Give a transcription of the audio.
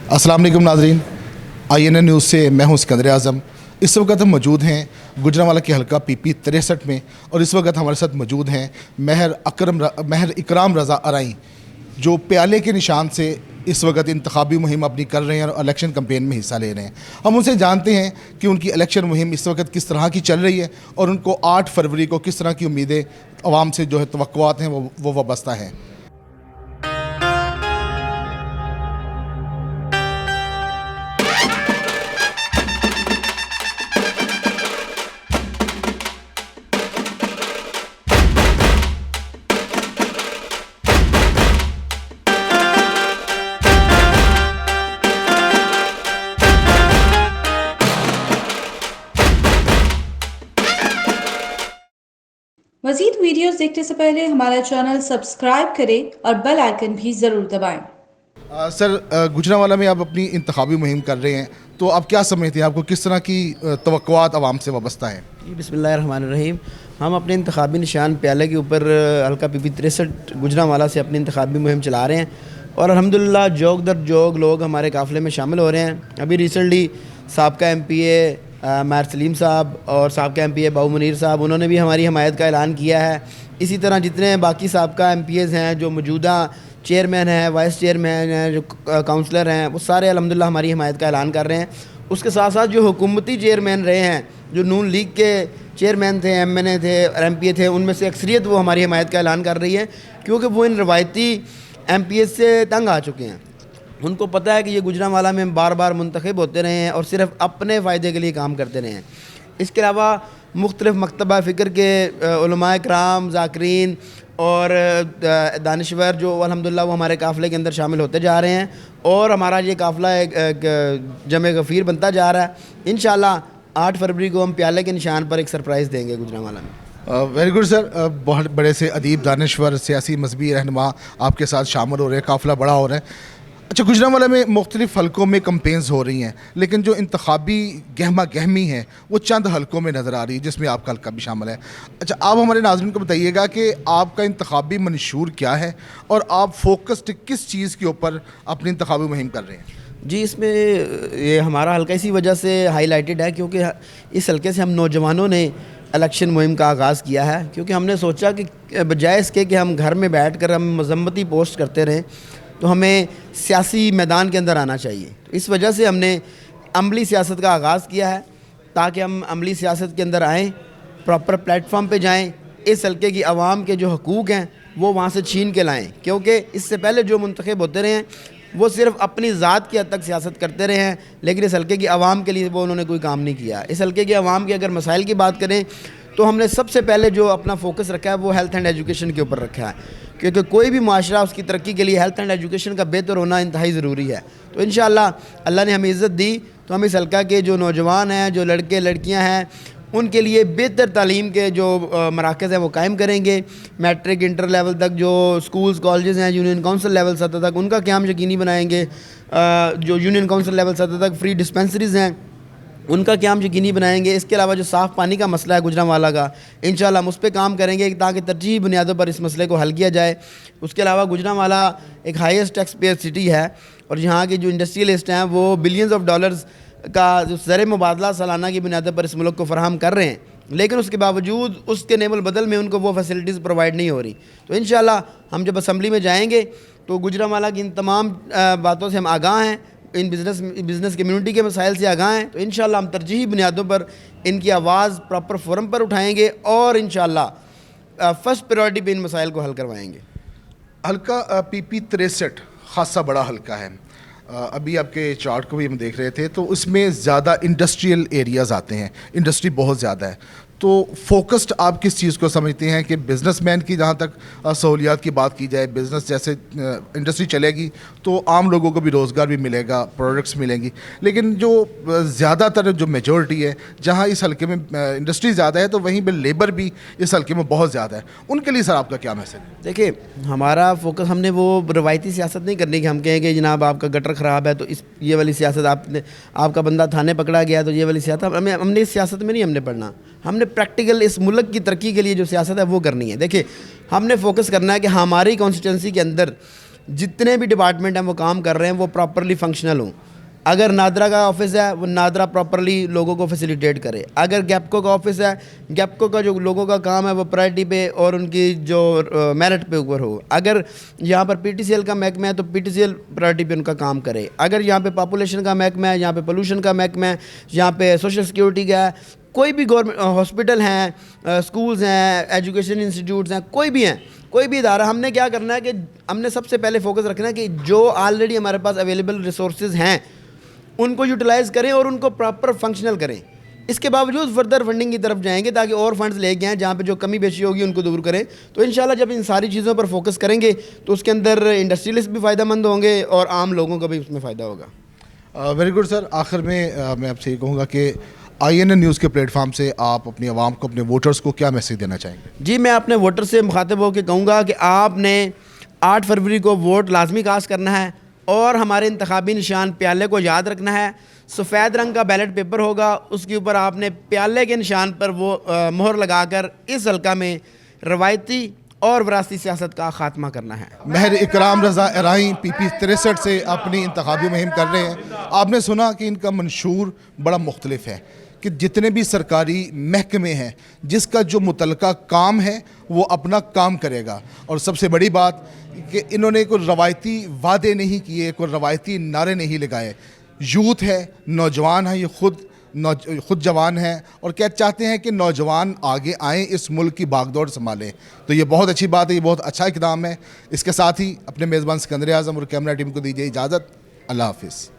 अस्सलाम वालेकुम नाज़रीन, INN न्यूज़ से मैं हूं सिकंदर आज़म। इस वक्त हम मौजूद हैं गुजरांवाला के हल्का PP 63 में और इस वक्त हमारे साथ मौजूद हैं महर इकराम रज़ा अराई, जो प्याले के निशान से इस वक्त इंतखाबी मुहिम अपनी कर रहे हैं और इलेक्शन कैंपेन में हिस्सा ले रहे हैं। हम उनसे जानते हैं कि उनकी इलेक्शन मुहिम इस वक्त किस तरह की चल रही है और उनको 8 फरवरी को किस तरह की उम्मीदें आवाम से जो है तवक्कुआत हैं वो वाबस्ता हैं। मज़ीद वीडियोस देखने से पहले हमारा चैनल सब्सक्राइब करें और बेल आइकन भी ज़रूर दबाएं। सर, गुजरांवाला में आप अपनी इंतखाबी मुहिम कर रहे हैं, तो आप क्या समझते हैं, आपको किस तरह की तवक्कुआत आवाम से वाबस्ता है? बिस्मिल्लाहिर्रहमानिर्रहीम। हम अपने इंतखाबी निशान प्याले के ऊपर हल्का PP 63 गुजरांवाला से अपनी इंतखाबी मुहिम चला रहे हैं और अल्हम्दुलिल्लाह जोग दर जोग लोग हमारे काफ़िले में शामिल हो रहे हैं। अभी रिसेंटली साबका MPA मार सलीम साहब और साबका MPA बाबू मुनीर साहब, उन्होंने भी हमारी हमायत का ऐलान किया है। इसी तरह जितने बाकी साबका MPAs हैं, जो मौजूदा चेयरमैन हैं, वाइस चेयरमैन हैं, जो काउंसलर हैं, वो सारे अल्हम्दुलिल्लाह हमारी हमायत का ऐलान कर रहे हैं। उसके साथ साथ जो हुकूमती चेयरमैन रहे हैं, जो नून लीग के चेयरमैन थे, MNA थे और MPA थे, उनमें से अक्सरियत वो हमारी हमायत का ऐलान कर रही है, क्योंकि वो इन रवायती MPAs से तंग आ चुके हैं। उनको पता है कि ये गुजरांवाला में बार बार मुंतखब होते रहे हैं और सिर्फ अपने फ़ायदे के लिए काम करते रहे हैं। इसके अलावा मुख्तलिफ़ मकतबा फ़िक्र के उलमाए कराम, ज़ाकिरीन और दानिश्वर जो अल्हम्दुलिल्लाह वो हमारे काफ़िले के अंदर शामिल होते जा रहे हैं और हमारा ये काफ़िला एक जमे गफ़ीर बनता जा रहा है। इंशाअल्लाह 8 फरवरी को हम प्याले के निशान पर एक सरप्राइज़ देंगे गुजरांवाला में। Very good sir. बहुत बड़े से अदीब, दानिश्वर, सियासी मजहबी रहनुमा आपके साथ शामिल हो रहे हैं, काफ़िला बड़ा हो रहा है। अच्छा, गुजरांवाला में मुख्तलिफ़ हलकों में कंपेन्स हो रही हैं, लेकिन जो इंतखाबी गहमा गहमी है वो चंद हलकों में नज़र आ रही है, जिसमें आपका हल्का भी शामिल है। अच्छा, आप हमारे नाज़रीन को बताइएगा कि आपका इंतखाबी मंशूर क्या है और आप फोकस्ड किस चीज़ के ऊपर अपनी इंतखाबी मुहिम कर रहे हैं? जी, इसमें ये हमारा हल्का इसी वजह से हाईलाइटेड है क्योंकि इस हल्के से हम नौजवानों ने इलेक्शन मुहिम का आगाज़ किया है, क्योंकि हमने सोचा कि बजाय इसके कि हम घर में बैठ कर हम मजम्मती पोस्ट करते रहें, तो हमें सियासी मैदान के अंदर आना चाहिए। तो इस वजह से हमने अमली सियासत का आगाज़ किया है, ताकि हम अमली सियासत के अंदर आएँ, प्रॉपर प्लेटफॉर्म पे जाएं, इस हल्के की आवाम के जो हकूक़ हैं वो वहाँ से छीन के लाएं, क्योंकि इससे पहले जो मुंतखब होते रहे हैं वो सिर्फ अपनी ज़ात की हद तक सियासत करते रहे हैं, लेकिन इस हल्के की आवाम के लिए वो उन्होंने कोई काम नहीं किया। इस हल्के की आवाम के अगर मसाइल की बात करें तो हमने सबसे पहले जो अपना फोकस रखा है वो हेल्थ एंड एजुकेशन के ऊपर रखा है, क्योंकि कोई भी माशरा उसकी तरक्की के लिए हेल्थ एंड एजुकेशन का बेहतर होना इंतहाई ज़रूरी है। तो इंशाअल्लाह अल्लाह ने हमें इज़्ज़त दी तो हम इस हल्का के जो नौजवान हैं, जो लड़के लड़कियां हैं, उनके लिए बेहतर तालीम के जो मराकज़ हैं वो कायम करेंगे। मैट्रिक इंटर लेवल तक जो स्कूल्स कॉलेजेस हैं, यूनियन काउंसिल लेवल सतह तक उनका क़याम यकीनी बनाएंगे। जो यूनियन काउंसिल लेवल सतह तक फ्री डिस्पेंसरीज़ हैं उनका क़याम यकीनी बनाएंगे। इसके अलावा जो साफ़ पानी का मसला है गुजरांवाला का, इंशाअल्लाह हम उस पर काम करेंगे ताकि तरजीही बुनियादों पर इस मसले को हल किया जाए। उसके अलावा गुजरांवाला एक हाईएस्ट टैक्स पेयर सिटी है और यहाँ के जो इंडस्ट्रियलिस्ट हैं वो बिलियंस ऑफ डॉलर्स का जो ज़र मुबादला सालाना की बुनियादों पर इस मुल्क को फ़राहम कर रहे हैं, लेकिन उसके बावजूद उसके नेमल बदल में उनको वो फैसिलिटीज़ प्रोवाइड नहीं हो रही। तो इंशाअल्लाह हम जब असम्बली में जाएंगे तो गुजरांवाला की इन तमाम बातों से हम आगाह हैं, इन बिज़नेस कम्युनिटी के मसाइल से आगाह हैं। तो इंशाअल्लाह हम तरजीही बुनियादों पर इनकी आवाज़ प्रॉपर फोरम पर उठाएंगे और इंशाअल्लाह फ़र्स्ट प्रायोरिटी पे इन मसाइल को हल करवाएंगे। हल्का PP 63 ख़ासा बड़ा हल्का है। अभी आपके चार्ट को भी हम देख रहे थे तो उसमें ज़्यादा इंडस्ट्रियल एरियाज़ आते हैं, इंडस्ट्री बहुत ज़्यादा है। तो फोकस्ड आप किस चीज़ को समझते हैं कि बिज़नेसमैन की जहाँ तक सहूलियात की बात की जाए, बिज़नेस जैसे इंडस्ट्री चलेगी तो आम लोगों को भी रोज़गार भी मिलेगा, प्रोडक्ट्स मिलेंगी, लेकिन जो ज़्यादातर जो मेजॉरिटी है जहाँ इस हल्के में इंडस्ट्री ज़्यादा है तो वहीं पर लेबर भी इस हल्के में बहुत ज़्यादा है, उनके लिए सर आपका क्या मैसेज? देखिए, हमारा फोकस, हमने वो रवायती सियासत नहीं करनी कि हम कहें कि जनाब आपका गटर ख़राब है तो ये वाली सियासत, आपका बंदा थाने पकड़ा गया तो ये वाली सियासत, हमने इस सियासत में नहीं हमने पढ़ना। हमने प्रैक्टिकल इस मुल्क की तरक्की के लिए जो सियासत है वो करनी है। देखिए, हमने फोकस करना है कि हमारी कॉन्स्टिट्यूंसी के अंदर جتنے بھی ڈپارٹمنٹ ہیں وہ کام کر رہے ہیں وہ پراپرلی فنکشنل ہوں. اگر نادرا کا آفس ہے وہ نادرا پراپرلی لوگوں کو فیسیلیٹیٹ کرے. اگر گیپکو کا آفس ہے گیپکو کا جو لوگوں کا کام ہے وہ پرائرٹی پہ اور ان کی جو میرٹ پہ اوپر ہو. اگر یہاں پر پی ٹی سی ایل کا محکمہ ہے تو P T C L priority پہ ان کا کام کرے. اگر یہاں پہ پاپولیشن کا محکمہ ہے, یہاں پہ پولوشن کا محکمہ ہے, یہاں پہ سوشل سیکیورٹی کا ہے, کوئی بھی گورنمنٹ ہاسپٹل ہیں, اسکولز ہیں, ایجوکیشن انسٹیٹیوٹس ہیں, کوئی بھی ہیں, کوئی بھی ادارہ, ہم نے کیا کرنا ہے کہ ہم نے سب سے پہلے فوکس رکھنا ہے کہ جو آلریڈی ہمارے پاس اویلیبل ریسورسز ہیں ان کو یوٹیلائز کریں اور ان کو پراپر فنکشنل کریں. اس کے باوجود فردر فنڈنگ کی طرف جائیں گے تاکہ اور فنڈز لے کے آئیں, جہاں پہ جو کمی بیشی ہوگی ان کو دور کریں. تو انشاءاللہ جب ان ساری چیزوں پر فوکس کریں گے تو اس کے اندر انڈسٹریلسٹ بھی فائدہ مند ہوں گے اور عام لوگوں کا بھی اس میں فائدہ ہوگا. ویری گڈ سر. آخر میں میں آپ سے یہ کہوں گا کہ آئی این اے نیوز کے پلیٹ فارم سے آپ اپنی عوام کو, اپنے ووٹرز کو کیا میسیج دینا چاہیں گے؟ جی, میں اپنے ووٹر سے مخاطب ہو کے کہوں گا کہ آپ نے 8 فروری کو ووٹ لازمی کاسٹ کرنا ہے اور ہمارے انتخابی نشان پیالے کو یاد رکھنا ہے. سفید رنگ کا بیلٹ پیپر ہوگا, اس کے اوپر آپ نے پیالے کے نشان پر وہ مہر لگا کر اس حلقہ میں روایتی اور وراثتی سیاست کا خاتمہ کرنا ہے. مہر اکرام رضا ارائیں پی پی 63 سے اپنی انتخابی مہم کر رہے ہیں. آپ نے سنا کہ ان کا منشور بڑا مختلف ہے کہ جتنے بھی سرکاری محکمے ہیں جس کا جو متعلقہ کام ہے وہ اپنا کام کرے گا. اور سب سے بڑی بات کہ انہوں نے کوئی روایتی وعدے نہیں کیے, کوئی روایتی نعرے نہیں لگائے. یوتھ ہے, نوجوان ہیں, یہ خود جوان ہیں اور کیا چاہتے ہیں کہ نوجوان آگے آئیں, اس ملک کی باغ دوڑ سنبھالیں. تو یہ بہت اچھی بات ہے, یہ بہت اچھا اقدام ہے. اس کے ساتھ ہی اپنے میزبان سکندر اعظم اور کیمرہ ٹیم کو دیجیے اجازت. اللہ حافظ.